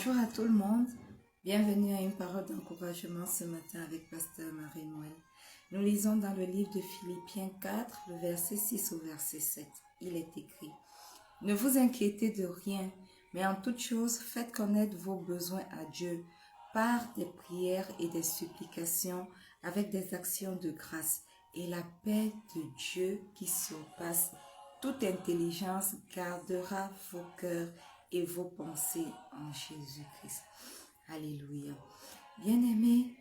Bonjour à tout le monde, bienvenue à une parole d'encouragement ce matin avec Pasteur Marie-Noël. Nous lisons dans le livre de Philippiens 4, le verset 6 au verset 7. Il est écrit: Ne vous inquiétez de rien, mais en toute chose faites connaître vos besoins à Dieu par des prières et des supplications avec des actions de grâce. Et la paix de Dieu qui surpasse toute intelligence gardera vos cœurs et vos pensées en Jésus-Christ. Alléluia. Bien-aimés,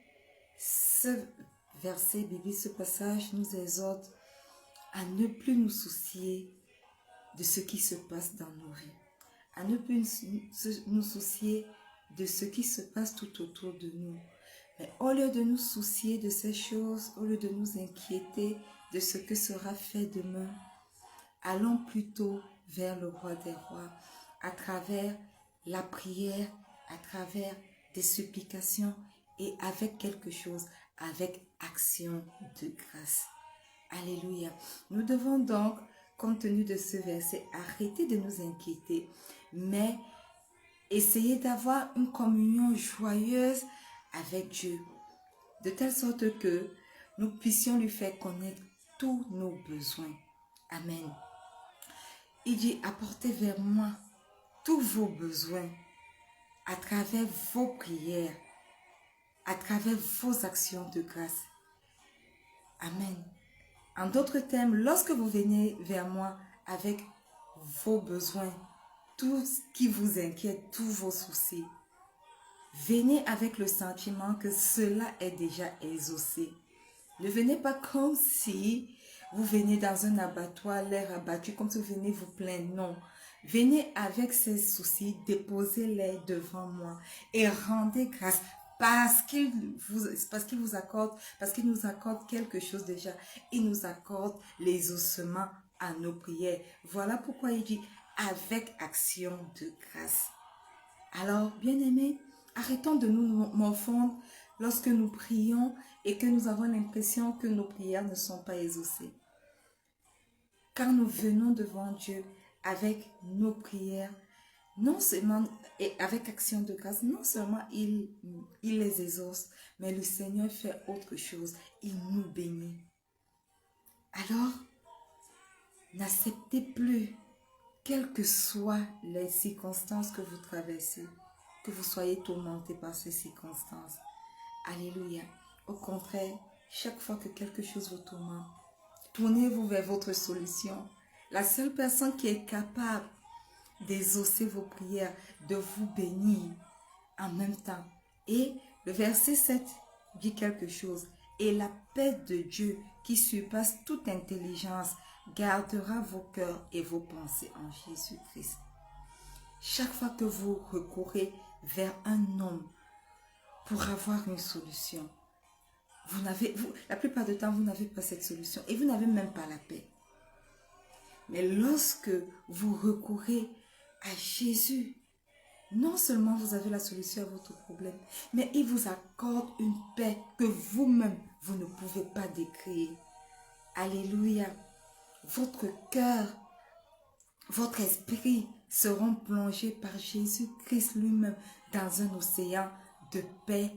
ce verset biblique, ce passage nous exhorte à ne plus nous soucier de ce qui se passe dans nos vies, à ne plus nous soucier de ce qui se passe tout autour de nous. Mais au lieu de nous soucier de ces choses, au lieu de nous inquiéter de ce que sera fait demain, allons plutôt vers le roi des rois, à travers la prière, à travers des supplications et avec quelque chose, avec action de grâce. Alléluia. Nous devons donc, compte tenu de ce verset, arrêter de nous inquiéter, mais essayer d'avoir une communion joyeuse avec Dieu, de telle sorte que nous puissions lui faire connaître tous nos besoins. Amen. Il dit: apportez vers moi tous vos besoins à travers vos prières, à travers vos actions de grâce. Amen. En d'autres termes, lorsque vous venez vers moi avec vos besoins, tout ce qui vous inquiète, tous vos soucis, venez avec le sentiment que cela est déjà exaucé. Ne venez pas comme si vous venez dans un abattoir, l'air abattu, comme si vous venez vous plaindre. Non. Venez avec ces soucis, déposez-les devant moi et rendez grâce parce qu'il vous accorde, parce qu'il nous accorde quelque chose déjà. Il nous accorde l'exaucement à nos prières. Voilà pourquoi il dit avec action de grâce. Alors, bien-aimés, arrêtons de nous morfondre lorsque nous prions et que nous avons l'impression que nos prières ne sont pas exaucées. Quand nous venons devant Dieu avec nos prières, non seulement, et avec action de grâce, non seulement il les exauce, mais le Seigneur fait autre chose, il nous bénit. Alors, n'acceptez plus, quelles que soient les circonstances que vous traversez, que vous soyez tourmenté par ces circonstances. Alléluia. Au contraire, chaque fois que quelque chose vous tourmente, tournez-vous vers votre solution. La seule personne qui est capable d'exaucer vos prières, de vous bénir en même temps. Et le verset 7 dit quelque chose. Et la paix de Dieu qui surpasse toute intelligence gardera vos cœurs et vos pensées en Jésus-Christ. Chaque fois que vous recourez vers un homme pour avoir une solution, la plupart du temps, vous n'avez pas cette solution et vous n'avez même pas la paix. Mais lorsque vous recourez à Jésus, non seulement vous avez la solution à votre problème, mais il vous accorde une paix que vous-même, vous ne pouvez pas décrire. Alléluia. Votre cœur, votre esprit seront plongés par Jésus-Christ lui-même dans un océan de paix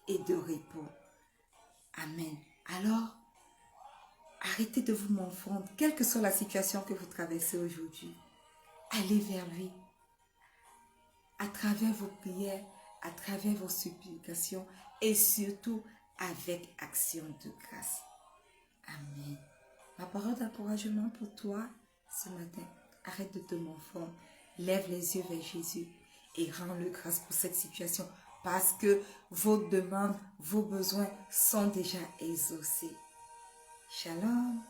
et de repos. Amen. Alors, arrêtez de vous morfondre, quelle que soit la situation que vous traversez aujourd'hui. Allez vers lui. À travers vos prières, à travers vos supplications et surtout avec action de grâce. Amen. Ma parole d'encouragement pour toi ce matin, arrête de te morfondre, lève les yeux vers Jésus et rends-le grâce pour cette situation parce que vos demandes, vos besoins sont déjà exaucés. Shalom.